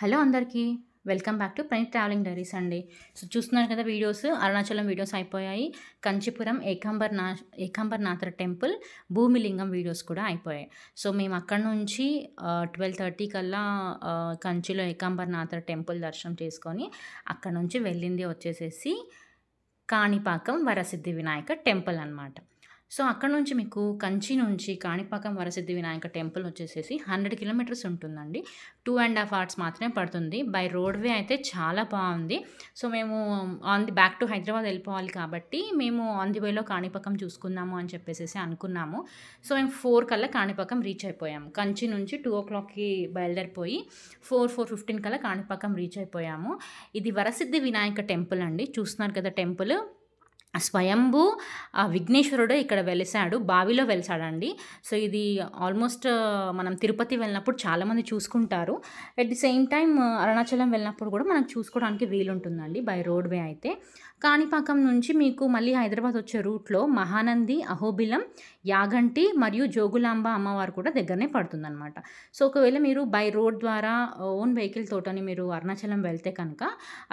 Hello అందరికీ. Welcome back to Praneeth travelling diaries అండి. So చూస్తున్నారు కదా వీడియోస్, అరుణాచలం వీడియోస్ అయిపోయాయి. కంచీపురం ఏకాంబర్నాథర్ టెంపుల్, భూమిలింగం వీడియోస్ కూడా అయిపోయాయి. సో మేము అక్కడి నుంచి 12:30 కల్లా కంచిలో ఏకాంబర్నాథర్ టెంపుల్ దర్శనం చేసుకొని అక్కడ నుంచి వెళ్ళింది వచ్చేసేసి కాణిపాకం వరసిద్ధి వినాయక టెంపుల్ అనమాట. సో అక్కడ నుంచి మీకు కంచి నుంచి కాణిపాకం వరసిద్ధి వినాయక టెంపుల్ వచ్చేసేసి 100 కిలోమీటర్స్ ఉంటుందండి. 2.5 hours మాత్రమే పడుతుంది. బై రోడ్వే అయితే చాలా బాగుంది. సో మేము బ్యాక్ టు హైదరాబాద్ వెళ్ళిపోవాలి కాబట్టి మేము ఆన్ ది వేలో కాణిపాకం చూసుకుందాము అని చెప్పేసి అనుకున్నాము. సో మేము 4 కల్లా కాణిపాకం రీచ్ అయిపోయాము. కంచి నుంచి 2 o'clockకి బయలుదేరిపోయి 4:15 కల్లా కాణిపాకం రీచ్ అయిపోయాము. ఇది వరసిద్ధి వినాయక టెంపుల్ అండి. చూస్తున్నారు కదా టెంపుల్. స్వయంభూ విఘ్నేశ్వరుడే ఇక్కడ వెలిసాడు, బావిలో వెలిసాడండి. సో ఇది ఆల్మోస్ట్ మనం తిరుపతి వెళ్ళినప్పుడు చాలామంది చూసుకుంటారు. At the same time Arunachalam వెళ్ళినప్పుడు కూడా మనకు చూసుకోవడానికి వీలుంటుందండి బై రోడ్వే అయితే. కాణిపాకం నుంచి మీకు మళ్ళీ హైదరాబాద్ వచ్చే రూట్లో మహానంది, అహోబిలం, యాగంటి మరియు జోగులాంబ అమ్మవారు కూడా దగ్గరనే పడుతుందన్నమాట. సో ఒకవేళ మీరు బై రోడ్ ద్వారా ఓన్ వెహికల్ తోటని మీరు అరుణాచలం వెళ్తే కనుక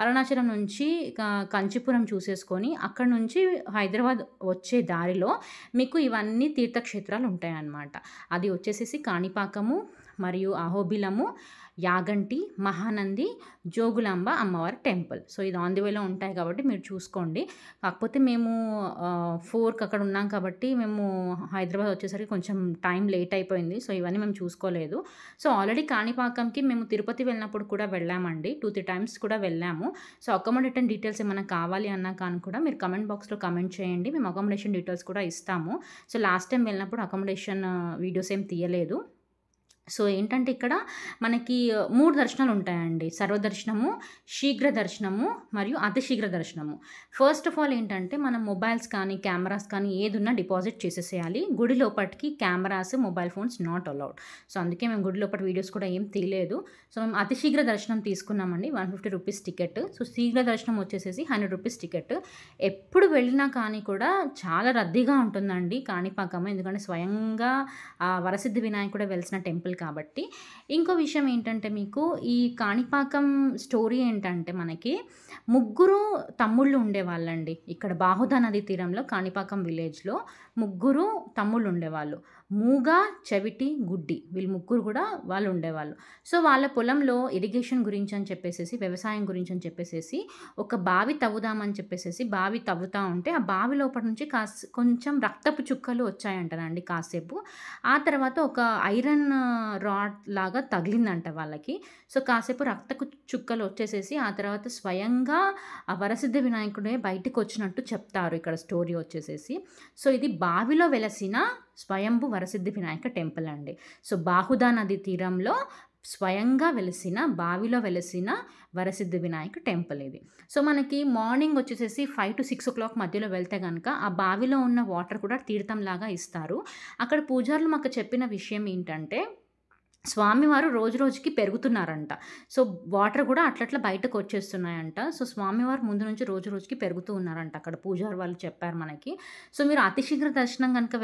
అరుణాచలం నుంచి కంచీపురం చూసేసుకొని అక్కడ నుంచి హైదరాబాద్ వచ్చే దారిలో మీకు ఇవన్నీ తీర్థక్షేత్రాలు ఉంటాయన్నమాట. అది వచ్చేసేసి కాణిపాకము మరియు అహోబిలము, యాగంటి, మహానంది, జోగులాంబ అమ్మవారి టెంపుల్. సో ఇది ఆన్ ది వేలో ఉంటాయి కాబట్టి మీరు చూసుకోండి. కాకపోతే మేము 4కి అక్కడ ఉన్నాం కాబట్టి మేము హైదరాబాద్ వచ్చేసరికి కొంచెం టైం లేట్ అయిపోయింది. సో ఇవన్నీ మేము చూసుకోలేదు. సో ఆల్రెడీ కాణిపాకంకి మేము తిరుపతి వెళ్ళినప్పుడు కూడా వెళ్ళామండి. 2-3 times కూడా వెళ్ళాము. సో అకామిడేషన్ డీటెయిల్స్ ఏమైనా కావాలి అన్నా కానీ కూడా మీరు కమెంట్ బాక్స్లో కమెంట్ చేయండి. మేము అకామిడేషన్ డీటెయిల్స్ కూడా ఇస్తాము. సో లాస్ట్ టైం వెళ్ళినప్పుడు అకామిడేషన్ వీడియోస్ ఏం తీయలేదు. సో ఏంటంటే ఇక్కడ మనకి 3 దర్శనాలు ఉంటాయండి. సర్వదర్శనము, శీఘ్ర దర్శనము మరియు అతి శీఘ్ర దర్శనము. ఫస్ట్ ఆఫ్ ఆల్ ఏంటంటే మనం మొబైల్స్ కానీ కెమెరాస్ కానీ ఏదున్నా డిపాజిట్ చేసేసేయాలి. గుడి లోపటికి cameras, mobile phones not allowed. So అందుకే మేము గుడి లోపల వీడియోస్ కూడా ఏం తీయలేదు. సో మేము అతి శీఘ్ర దర్శనం తీసుకున్నామండి. 150 రూపీస్ టికెట్. సో శీఘ్ర దర్శనం వచ్చేసేసి 100 రూపీస్ టికెట్. ఎప్పుడు వెళ్ళినా కానీ కూడా చాలా రద్దీగా ఉంటుందండి కాణిపాకం. ఎందుకంటే స్వయంగా వరసిద్ధి వినాయకుడే వెలిసిన టెంపుల్ కాబట్టి. ఇంకో విషయం ఏంటంటే మీకు ఈ కాణిపాకం స్టోరీ ఏంటంటే మనకి 3 తమ్ముళ్ళు ఉండేవాళ్ళండి. ఇక్కడ బాహుదా నది తీరంలో కాణిపాకం విలేజ్లో 3 తమ్ముళ్ళు ఉండేవాళ్ళు. మూగ, చెవిటి, గుడ్డి, వీళ్ళు 3 కూడా వాళ్ళు ఉండేవాళ్ళు. సో వాళ్ళ పొలంలో ఇరిగేషన్ గురించి అని చెప్పేసి, వ్యవసాయం గురించి అని చెప్పేసి ఒక బావి తవ్వుదామని చెప్పేసి బావి తవ్వుతూ ఉంటే ఆ బావి లోపల నుంచి కొంచెం రక్తపు చుక్కలు వచ్చాయంటనండి కాసేపు. ఆ తర్వాత ఒక ఐరన్ రాడ్ లాగా తగిలిందంట వాళ్ళకి. సో కాసేపు రక్తపు చుక్కలు వచ్చేసేసి ఆ తర్వాత స్వయంగా ఆ వరసిద్ధి వినాయకుడే బయటకు వచ్చినట్టు చెప్తారు ఇక్కడ స్టోరీ వచ్చేసేసి. సో ఇది బావిలో వెలసిన స్వయంభు వరసిద్ధి వినాయక టెంపుల్ అండి. సో బాహుదా నది తీరంలో స్వయంగా వెలిసిన, బావిలో వెలిసిన వరసిద్ధి వినాయక టెంపుల్ ఇది. సో మనకి మార్నింగ్ వచ్చేసేసి 5 to 6 o'clock మధ్యలో వెళ్తే కనుక ఆ బావిలో ఉన్న వాటర్ కూడా తీర్థంలాగా ఇస్తారు. అక్కడ పూజారులు మాకు చెప్పిన విషయం ఏంటంటే స్వామివారు రోజు రోజుకి పెరుగుతున్నారంట. సో వాటర్ కూడా అట్లట్లా బయటకు వచ్చేస్తున్నాయంట. సో స్వామివారు ముందు నుంచి రోజు రోజుకి పెరుగుతూ ఉన్నారంట అక్కడ పూజారి వాళ్ళు చెప్పారు మనకి. సో మీరు అతి శీఘ్ర దర్శనం కనుక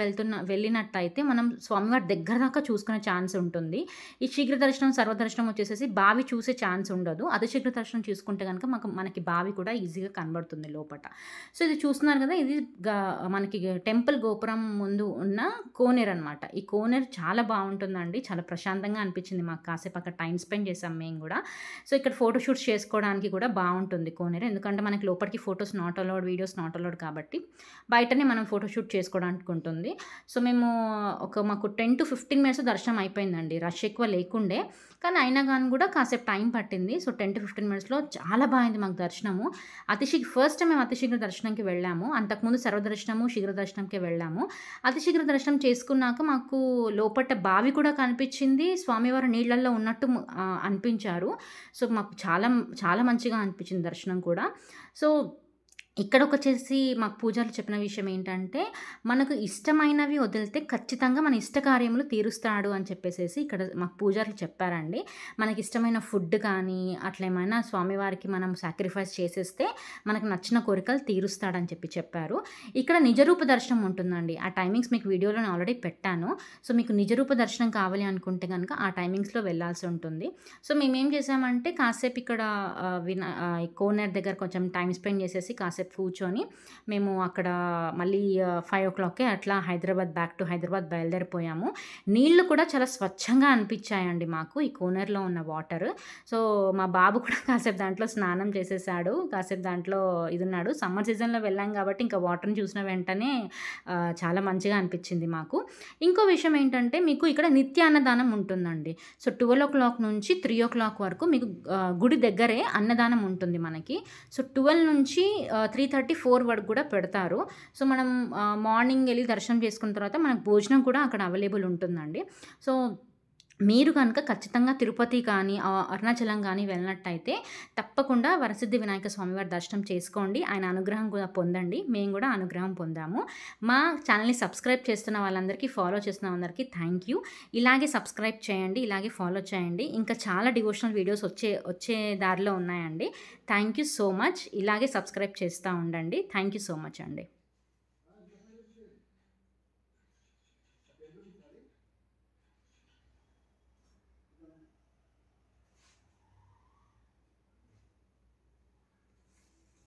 వెళ్ళినట్టయితే మనం స్వామివారి దగ్గర దాకా చూసుకునే ఛాన్స్ ఉంటుంది. ఈ శీఘ్ర దర్శనం, సర్వదర్శనం వచ్చేసేసి బావి చూసే ఛాన్స్ ఉండదు. అతి శీఘ్ర దర్శనం చూసుకుంటే కనుక మనకి బావి కూడా ఈజీగా కనబడుతుంది లోపల. సో ఇది చూస్తున్నారు కదా, ఇది మనకి టెంపుల్ గోపురం ముందు ఉన్న కోనేరు అనమాట. ఈ కోనేరు చాలా బాగుంటుందండి. చాలా ప్రశాంతంగా అనిపించింది మాకు. కాసేపు అక్కడ టైం స్పెండ్ చేసాం మేము కూడా. సో ఇక్కడ ఫోటోషూట్స్ చేసుకోవడానికి కూడా బాగుంటుంది కోనేరు. ఎందుకంటే మనకి లోపలికి photos not allowed, videos not allowed కాబట్టి బయటనే మనం ఫోటోషూట్ చేసుకోవడానికి ఉంటుంది. సో మేము మాకు 10 to 15 minutes దర్శనం అయిపోయిందండి. రష్ ఎక్కువ లేకుండే, కానీ అయినా కానీ కూడా కాసేపు టైం పట్టింది. సో 10 to 15 minutesలో చాలా బాగుంది మాకు దర్శనము. ఫస్ట్ టైం మేము అతి శీఘ్ర దర్శనంకి వెళ్ళాము. అంతకుముందు సర్వదర్శనము, శీఘ్ర దర్శనంకి వెళ్ళాము. అతి శీఘ్ర దర్శనం చేసుకున్నాక మాకు లోపల బావి కూడా కనిపించింది. స్వామివారు నీళ్ళల్లో ఉన్నట్టు అనిపించారు. సో మాకు చాలా చాలా మంచిగా అనిపించింది దర్శనం కూడా. సో ఇక్కడొకొచ్చేసి మాకు పూజారులు చెప్పిన విషయం ఏంటంటే, మనకు ఇష్టమైనవి వదిలితే ఖచ్చితంగా మన ఇష్ట కార్యములు తీరుస్తాడు అని చెప్పేసేసి ఇక్కడ మాకు పూజారులు చెప్పారండి. మనకిష్టమైన ఫుడ్ కానీ, అట్లా ఏమైనా స్వామివారికి మనం సాక్రిఫైస్ చేసేస్తే, మనకు నచ్చిన కోరికలు తీరుస్తాడని చెప్పారు. ఇక్కడ నిజరూప దర్శనం ఉంటుందండి. ఆ టైమింగ్స్ మీకు వీడియోలో నేను ఆల్రెడీ పెట్టాను. సో, మీకు నిజరూప దర్శనం కావాలి అనుకుంటే గనక ఆ టైమింగ్స్‌లో వెళ్ళాల్సి ఉంటుంది. సో, మేమేం చేసామంటే కాసేపు ఇక్కడ కోనేరు దగ్గర కొంచెం టైమ్ స్పెండ్ చేసేసి కాసేపు కూర్చొని మేము అక్కడ మళ్ళీ 5:00కే అట్లా బ్యాక్ టు హైదరాబాద్ బయలుదేరిపోయాము. నీళ్ళు కూడా చాలా స్వచ్ఛంగా అనిపించాయండి మాకు ఈ కోనేరులో ఉన్న వాటర్. సో, మా బాబు కూడా కాసేపు దాంట్లో స్నానం చేసేసాడు. కాసేపు దాంట్లో ఇదున్నాడు. సమ్మర్ సీజన్‌లో వెళ్ళాం కాబట్టి ఇంకా వాటర్‌ని చూసిన వెంటనే చాలా మంచిగా అనిపించింది మాకు. ఇంకో విషయం ఏంటంటే మీకు ఇక్కడ నిత్య అన్నదానం ఉంటుందండి. సో, 12:00 నుంచి 3:00 వరకు మీకు గుడి దగ్గరే అన్నదానం ఉంటుంది మనకి. సో, 12 నుంచి 3:30, 4 వరకు కూడా పెడతారు. సో, మనం మార్నింగ్ ఎళ్లి దర్శనం చేసుకున్న తర్వాత మనకు భోజనం కూడా అక్కడ అవైలబుల్ ఉంటుందండి. సో, మీరు గనుక ఖచ్చితంగా తిరుపతి కానీ, అరుణాచలం గానీ వెళ్ళినట్టయితే తప్పకుండా వరసిద్ధి వినాయక స్వామివారి దర్శనం చేసుకోండి. ఆయన అనుగ్రహం కూడా పొందండి. మేము కూడా అనుగ్రహం పొందాము. మా ఛానల్‌ని సబ్స్క్రైబ్ చేస్తున్న వాళ్ళందరికీ, ఫాలో చేస్తున్న అందరికీ థ్యాంక్ యూ. ఇలాగే సబ్స్క్రైబ్ చేయండి. ఇలాగే ఫాలో చేయండి. ఇంకా చాలా డివోషనల్ వీడియోస్ వచ్చే దారిలో ఉన్నాయండి. Thank you so much. ఇలాగే సబ్స్క్రైబ్ చేస్తూ ఉండండి. థ్యాంక్ యూ సో మచ్ అండి.